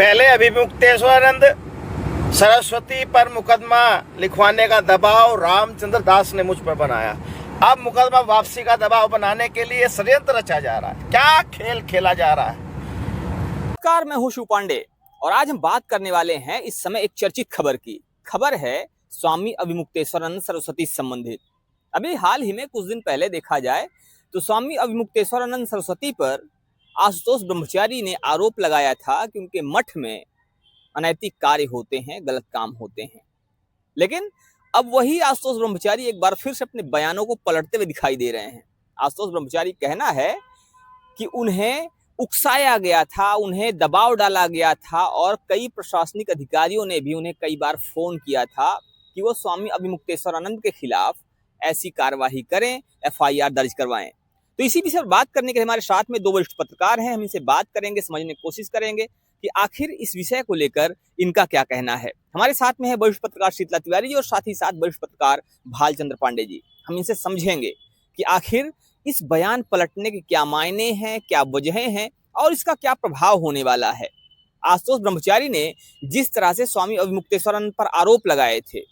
पहले अभिमुक्तेश्वरानंद सरस्वती पर मुकदमा लिखवाने का दबाव रामचंद्र दास ने मुझ पर बनाया। अब मुकदमा वापसी का दबाव बनाने के लिए षड्यंत्र रचा जा रहा है। क्या खेल खेला जा रहा है। नमस्कार, मैं हूं शिव पांडे और आज हम बात करने वाले हैं इस समय एक चर्चित खबर की। खबर है स्वामी अभिमुक्तेश्वरानंद सरस्वती से संबंधित। अभी हाल ही में कुछ दिन पहले देखा जाए तो स्वामी अभिमुक्तेश्वरानंद सरस्वती पर आशुतोष ब्रह्मचारी ने आरोप लगाया था कि उनके मठ में अनैतिक कार्य होते हैं, गलत काम होते हैं। लेकिन अब वही आशुतोष ब्रह्मचारी एक बार फिर से अपने बयानों को पलटते हुए दिखाई दे रहे हैं। आशुतोष ब्रह्मचारी कहना है कि उन्हें उकसाया गया था, उन्हें दबाव डाला गया था और कई प्रशासनिक अधिकारियों ने भी उन्हें कई बार फोन किया था कि वो स्वामी अभिमुक्तेश्वरानंद के खिलाफ ऐसी कार्यवाही करें, FIR दर्ज करवाएं। तो इसी विषय पर बात करने के लिए हमारे साथ में दो वरिष्ठ पत्रकार हैं। हम इनसे बात करेंगे, समझने की कोशिश करेंगे कि आखिर इस विषय को लेकर इनका क्या कहना है। हमारे साथ में है वरिष्ठ पत्रकार शीतला तिवारी जी और साथ ही साथ वरिष्ठ पत्रकार भालचंद्र पांडे जी। हम इनसे समझेंगे कि आखिर इस बयान पलटने के क्या मायने हैं, क्या वजहें हैं और इसका क्या प्रभाव होने वाला है। आशुतोष ब्रह्मचारी ने जिस तरह से स्वामी अभिमुक्तेश्वरानंद पर आरोप लगाए थे,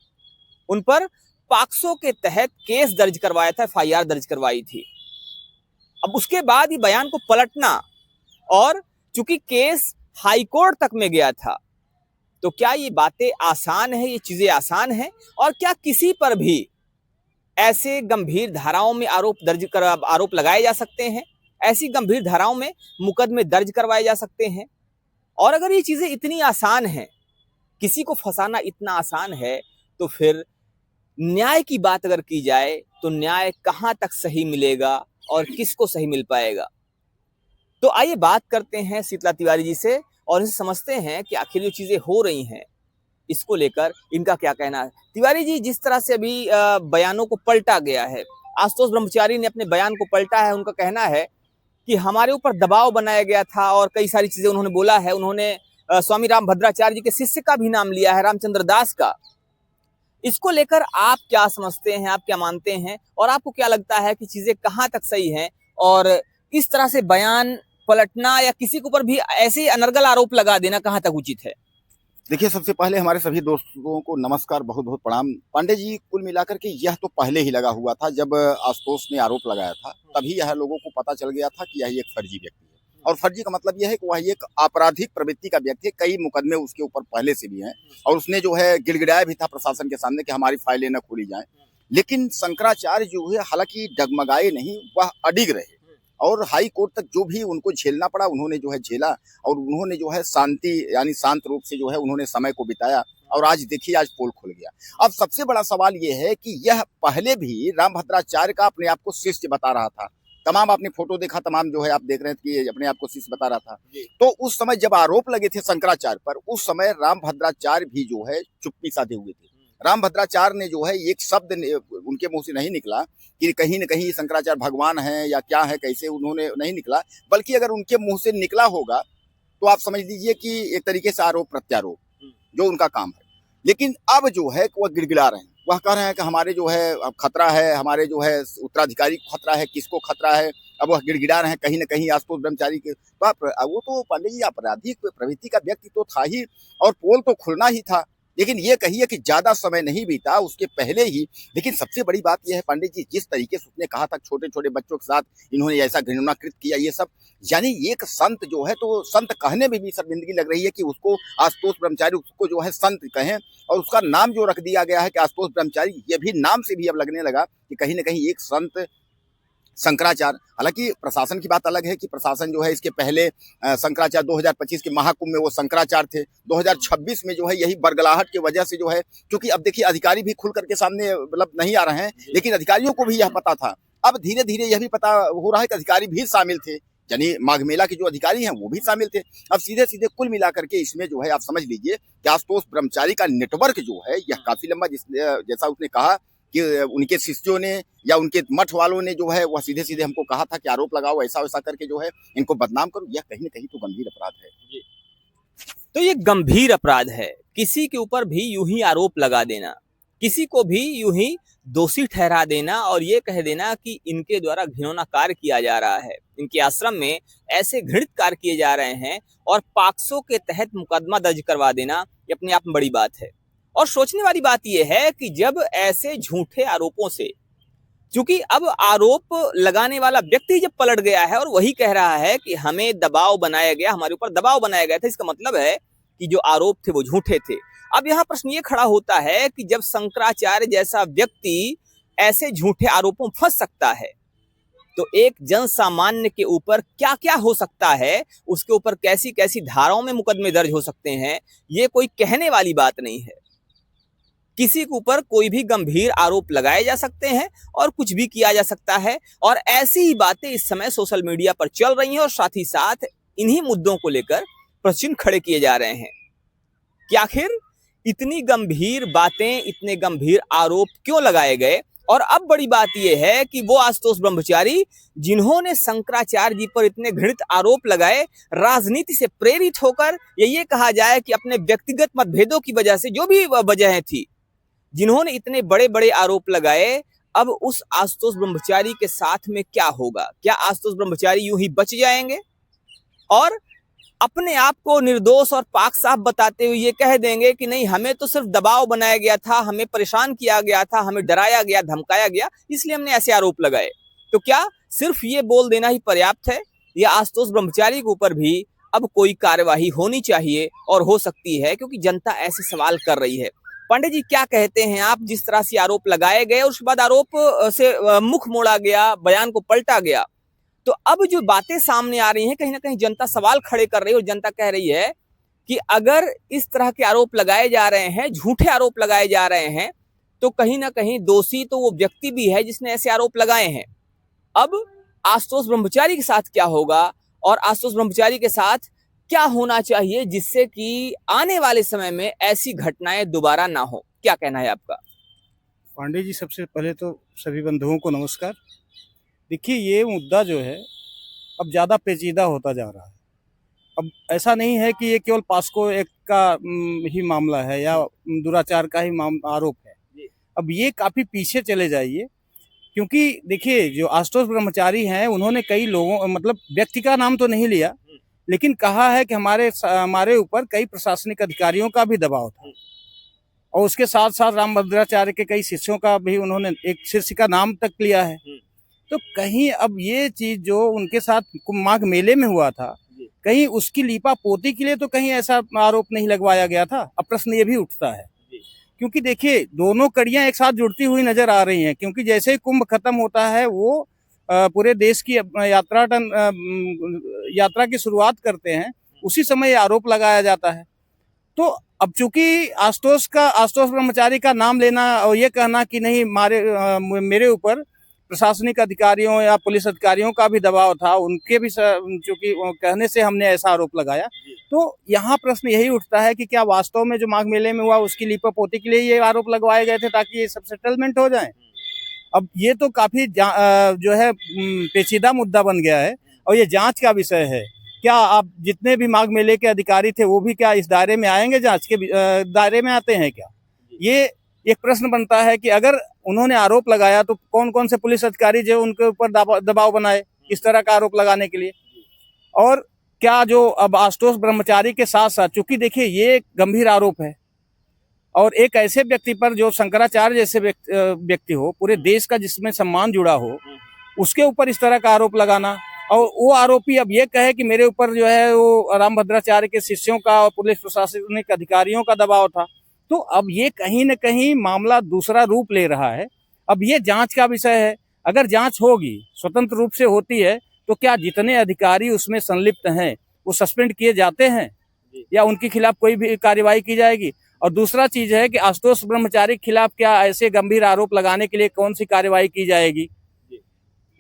उन पर पॉक्सो के तहत केस दर्ज करवाया था, FIR दर्ज करवाई थी। अब उसके बाद ही बयान को पलटना, और चूंकि केस हाईकोर्ट तक में गया था, तो क्या ये बातें आसान है, ये चीजें आसान हैं? और क्या किसी पर भी ऐसे गंभीर धाराओं में आरोप लगाए जा सकते हैं? ऐसी गंभीर धाराओं में मुकदमे दर्ज करवाए जा सकते हैं? और अगर ये चीजें इतनी आसान हैं, किसी को फंसाना इतना आसान है, तो फिर न्याय की बात अगर की जाए तो न्याय कहां तक सही मिलेगा और किसको सही मिल पाएगा? तो आइए बात करते हैं शीतला तिवारी जी से और इनसे समझते हैं कि आखिर जो चीजें हो रही हैं इसको लेकर इनका क्या कहना है। तिवारी जी, जिस तरह से अभी बयानों को पलटा गया है, आशुतोष ब्रह्मचारी ने अपने बयान को पलटा है। उनका कहना है कि हमारे ऊपर दबाव बनाया गया था और कई सारी चीजें उन्होंने बोला है। उन्होंने स्वामी रामभद्राचार्य जी के शिष्य का भी नाम लिया है, रामचंद्र दास का। इसको लेकर आप क्या समझते हैं, आप क्या मानते हैं और आपको क्या लगता है कि चीजें कहां तक सही हैं? और इस तरह से बयान पलटना या किसी के ऊपर भी ऐसे ही अनर्गल आरोप लगा देना कहां तक उचित है? देखिए, सबसे पहले हमारे सभी दोस्तों को नमस्कार, बहुत बहुत प्रणाम। पांडे जी, कुल मिलाकर के यह तो पहले ही लगा हुआ था। जब आशुतोष ने आरोप लगाया था तभी यह लोगों को पता चल गया था कि यह एक फर्जी व्यक्ति है। और फर्जी का मतलब यह है कि वह एक आपराधिक प्रवृत्ति का व्यक्ति है। कई मुकदमे उसके ऊपर पहले से भी हैं और उसने जो है गिड़गिड़ाया भी था प्रशासन के सामने कि हमारी फाइलें न खोली जाएं। लेकिन शंकराचार्य जो है हालांकि डगमगाए नहीं, वह अडिग रहे और हाई कोर्ट तक जो भी उनको झेलना पड़ा उन्होंने जो है झेला और उन्होंने जो है शांति यानी शांत रूप से जो है उन्होंने समय को बिताया। और आज देखिए, आज पोल खुल गया। अब सबसे बड़ा सवाल ये है कि यह पहले भी रामभद्राचार्य का अपने आप को शिष्य बता रहा था। तमाम आपने फोटो देखा, तमाम जो है आप देख रहे हैं कि अपने आप को शिष्य बता रहा था। तो उस समय जब आरोप लगे थे शंकराचार्य पर, उस समय रामभद्राचार्य भी जो है चुप्पी साधे हुए थे। रामभद्राचार्य ने जो है एक शब्द उनके मुंह से नहीं निकला कि कहीं न कहीं शंकराचार्य भगवान है या क्या है, कैसे, उन्होंने नहीं निकला। बल्कि अगर उनके मुंह से निकला होगा तो आप समझ लीजिए कि एक तरीके से आरोप प्रत्यारोप जो उनका काम है। लेकिन अब जो है वह गिड़गिड़ा रहे हैं, वह कह रहे हैं कि हमारे जो है खतरा है, हमारे जो है उत्तराधिकारी को खतरा है। किसको खतरा है? अब वह गिड़गिड़ा रहे हैं कहीं न कहीं आशुतोष ब्रह्मचारी के। वो तो पांडे जी आपराधिक प्रवृत्ति का व्यक्ति तो था ही और पोल तो खुलना ही था। लेकिन ये कहिए कि ज्यादा समय नहीं बीता उसके पहले ही। लेकिन सबसे बड़ी बात यह है पांडे जी, जिस तरीके से उसने कहा था छोटे छोटे बच्चों के साथ इन्होंने ऐसा घृणाकृत किया, ये सब यानी एक संत जो है, तो संत कहने में भी शर्मिंदगी लग रही है कि उसको आशुतोष ब्रह्मचारी उसको जो है संत कहें। और उसका नाम जो रख दिया गया है कि आशुतोष ब्रह्मचारी, ये भी नाम से भी अब लगने लगा कि कहीं न कहीं एक संत शंकराचार्य। हालांकि प्रशासन की बात अलग है कि प्रशासन जो है इसके पहले शंकराचार्य 2025 के महाकुंभ में वो शंकराचार्य थे। 2026 में जो है यही बरगलाहट की वजह से जो है, क्योंकि अब देखिए अधिकारी भी खुल करके सामने मतलब नहीं आ रहे हैं, लेकिन अधिकारियों को भी यह पता था। अब धीरे धीरे यह भी पता हो रहा है कि अधिकारी भी शामिल थे, यानी माघ मेला के जो अधिकारी हैं वो भी शामिल थे। अब सीधे सीधे कुल मिलाकर के इसमें जो है आप समझ लीजिए कि आशुतोष ब्रह्मचारी का नेटवर्क जो है यह काफी लंबा, जैसा उसने कहा कि उनके शिष्यों ने या उनके मठ वालों ने जो है वह सीधे सीधे हमको कहा था कि आरोप लगाओ, ऐसा वैसा करके जो है इनको बदनाम करो। यह कहीं न कहीं तो गंभीर अपराध है। तो ये गंभीर अपराध है, किसी के ऊपर भी यूं ही आरोप लगा देना, किसी को भी यूं ही दोषी ठहरा देना और ये कह देना कि इनके द्वारा घिनौना कार्य किया जा रहा है, इनके आश्रम में ऐसे घृणित कार्य किए जा रहे हैं और पॉक्सो के तहत मुकदमा दर्ज करवा देना, ये अपने आप में बड़ी बात है। और सोचने वाली बात यह है कि जब ऐसे झूठे आरोपों से, क्योंकि अब आरोप लगाने वाला व्यक्ति जब पलट गया है और वही कह रहा है कि हमें दबाव बनाया गया, हमारे ऊपर दबाव बनाया गया था, इसका मतलब है कि जो आरोप थे वो झूठे थे। अब यहाँ प्रश्न ये खड़ा होता है कि जब शंकराचार्य जैसा व्यक्ति ऐसे झूठे आरोपों में फंस सकता है तो एक जन सामान्य के ऊपर क्या क्या हो सकता है, उसके ऊपर कैसी कैसी धाराओं में मुकदमे दर्ज हो सकते हैं, ये कोई कहने वाली बात नहीं है। किसी के ऊपर कोई भी गंभीर आरोप लगाए जा सकते हैं और कुछ भी किया जा सकता है, और ऐसी ही बातें इस समय सोशल मीडिया पर चल रही हैं और साथ ही साथ इन्हीं मुद्दों को लेकर प्रश्न खड़े किए जा रहे हैं कि आखिर इतनी गंभीर बातें, इतने गंभीर आरोप क्यों लगाए गए। और अब बड़ी बात यह है कि वो आशुतोष ब्रह्मचारी जिन्होंने शंकराचार्य जी पर इतने घृणित आरोप लगाए, राजनीति से प्रेरित होकर, ये कहा जाए कि अपने व्यक्तिगत मतभेदों की वजह से, जो भी वजह थी, जिन्होंने इतने बड़े बड़े आरोप लगाए, अब उस आशुतोष ब्रह्मचारी के साथ में क्या होगा? क्या आशुतोष ब्रह्मचारी यूं ही बच जाएंगे और अपने आप को निर्दोष और पाक साफ बताते हुए ये कह देंगे कि नहीं, हमें तो सिर्फ दबाव बनाया गया था, हमें परेशान किया गया था, हमें डराया गया, धमकाया गया, इसलिए हमने ऐसे आरोप लगाए? तो क्या सिर्फ ये बोल देना ही पर्याप्त है? या आशुतोष ब्रह्मचारी के ऊपर भी अब कोई कार्यवाही होनी चाहिए और हो सकती है, क्योंकि जनता ऐसे सवाल कर रही है। पांडे जी, क्या कहते हैं आप? जिस तरह से आरोप लगाए गए और उसके बाद आरोप से मुख मोड़ा गया, बयान को पलटा गया, तो अब जो बातें सामने आ रही हैं, कहीं ना कहीं जनता सवाल खड़े कर रही है और जनता कह रही है कि अगर इस तरह के आरोप लगाए जा रहे हैं, झूठे आरोप लगाए जा रहे हैं, तो कहीं ना कहीं दोषी तो वो व्यक्ति भी है जिसने ऐसे आरोप लगाए हैं। अब आशुतोष ब्रह्मचारी के साथ क्या होगा और आशुतोष ब्रह्मचारी के साथ क्या होना चाहिए जिससे कि आने वाले समय में ऐसी घटनाएं दोबारा ना हो? क्या कहना है आपका? पांडे जी, सबसे पहले तो सभी बंधुओं को नमस्कार। देखिए, ये मुद्दा जो है अब ज़्यादा पेचीदा होता जा रहा है। अब ऐसा नहीं है कि ये केवल पॉस्को एक्ट का ही मामला है या दुराचार का ही आरोप है। अब ये काफ़ी पीछे चले जाइए, क्योंकि देखिए, जो आशुतोष ब्रह्मचारी हैं, उन्होंने कई लोगों, मतलब व्यक्ति का नाम तो नहीं लिया, लेकिन कहा है कि हमारे ऊपर कई प्रशासनिक अधिकारियों का भी दबाव था, और उसके साथ साथ रामभद्राचार्य के कई शिष्यों का भी उन्होंने एक शिष्य का नाम तक लिया है। तो कहीं अब ये चीज जो उनके साथ माघ मेले में हुआ था, कहीं उसकी लीपा पोती के लिए तो कहीं ऐसा आरोप नहीं लगवाया गया था। अब प्रश्न ये भी उठता है, क्योंकि देखिए, दोनों कड़ियां एक साथ जुड़ती हुई नजर आ रही हैं। क्योंकि जैसे ही कुंभ खत्म होता है, वो पूरे देश की यात्रा की शुरुआत करते हैं, उसी समय आरोप लगाया जाता है। तो अब चूंकि आशुतोष ब्रह्मचारी का नाम लेना और ये कहना कि नहीं, मेरे ऊपर प्रशासनिक अधिकारियों या पुलिस अधिकारियों का भी दबाव था, उनके भी चूंकि कहने से हमने ऐसा आरोप लगाया, तो यहाँ प्रश्न यही उठता है कि क्या वास्तव में जो माघ मेले में हुआ उसकी लीपापोती के लिए ये आरोप लगवाए गए थे ताकि ये सब सेटलमेंट हो जाए? अब ये तो काफी जो है पेचीदा मुद्दा बन गया है और ये जांच का विषय है। क्या आप जितने भी माघ मेले के अधिकारी थे वो भी क्या इस दायरे में आएंगे? जांच के दायरे में आते हैं क्या? ये एक प्रश्न बनता है कि अगर उन्होंने आरोप लगाया तो कौन कौन से पुलिस अधिकारी जो उनके ऊपर दबाव बनाए इस तरह का आरोप लगाने के लिए? और क्या जो अब आशुतोष ब्रह्मचारी के साथ साथ, चूंकि देखिए ये एक गंभीर आरोप है और एक ऐसे व्यक्ति पर जो शंकराचार्य जैसे व्यक्ति हो, पूरे देश का जिसमें सम्मान जुड़ा हो, उसके ऊपर इस तरह का आरोप लगाना, और वो आरोपी अब ये कहे कि मेरे ऊपर जो है वो रामभद्राचार्य के शिष्यों का और पुलिस प्रशासनिक अधिकारियों का दबाव था, तो अब ये कहीं न कहीं मामला दूसरा रूप ले रहा है। अब ये जांच का विषय है। अगर जांच होगी, स्वतंत्र रूप से होती है, तो क्या जितने अधिकारी उसमें संलिप्त हैं वो सस्पेंड किए जाते हैं या उनके खिलाफ कोई भी कार्रवाई की जाएगी? और दूसरा चीज है कि आशुतोष ब्रह्मचारी के खिलाफ क्या ऐसे गंभीर आरोप लगाने के लिए कौन सी कार्रवाई की जाएगी?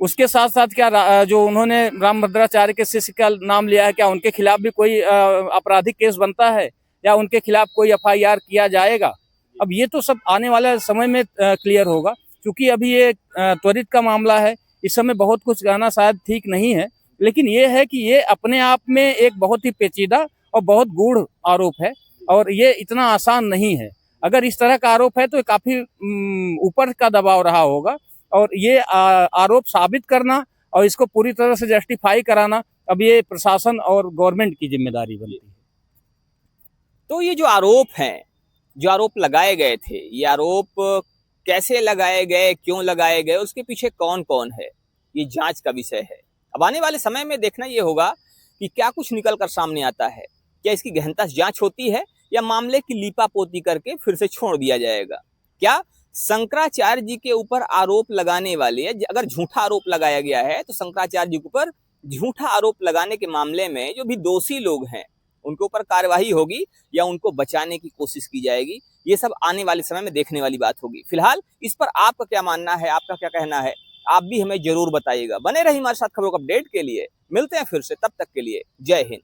उसके साथ साथ क्या जो उन्होंने रामभद्राचार्य के शिष्य का नाम लिया है, क्या उनके खिलाफ भी कोई आपराधिक केस बनता है या उनके खिलाफ कोई FIR किया जाएगा? अब ये तो सब आने वाले समय में क्लियर होगा, क्योंकि अभी ये त्वरित का मामला है। इस समय बहुत कुछ कहना शायद ठीक नहीं है, लेकिन ये है कि ये अपने आप में एक बहुत ही पेचीदा और बहुत गूढ़ आरोप है और ये इतना आसान नहीं है। अगर इस तरह का आरोप है तो काफी ऊपर का दबाव रहा होगा, और ये आरोप साबित करना और इसको पूरी तरह से जस्टिफाई कराना अब ये प्रशासन और गवर्नमेंट की जिम्मेदारी बनती है। तो ये जो आरोप हैं, जो आरोप लगाए गए थे, ये आरोप कैसे लगाए गए, क्यों लगाए गए, उसके पीछे कौन कौन है, ये जांच का विषय है। अब आने वाले समय में देखना ये होगा कि क्या कुछ निकल कर सामने आता है, क्या इसकी गहनता से जांच होती है या मामले की लीपापोती करके फिर से छोड़ दिया जाएगा। क्या शंकराचार्य जी के ऊपर आरोप लगाने वाले, अगर झूठा आरोप लगाया गया है तो शंकराचार्य जी के ऊपर झूठा आरोप लगाने के मामले में जो भी दोषी लोग हैं उनके ऊपर कार्यवाही होगी या उनको बचाने की कोशिश की जाएगी, ये सब आने वाले समय में देखने वाली बात होगी। फिलहाल इस पर आपका क्या मानना है, आपका क्या कहना है, आप भी हमें जरूर बताइएगा। बने रहिए हमारे साथ खबरों को अपडेट के लिए। मिलते हैं फिर से, तब तक के लिए जय हिंद।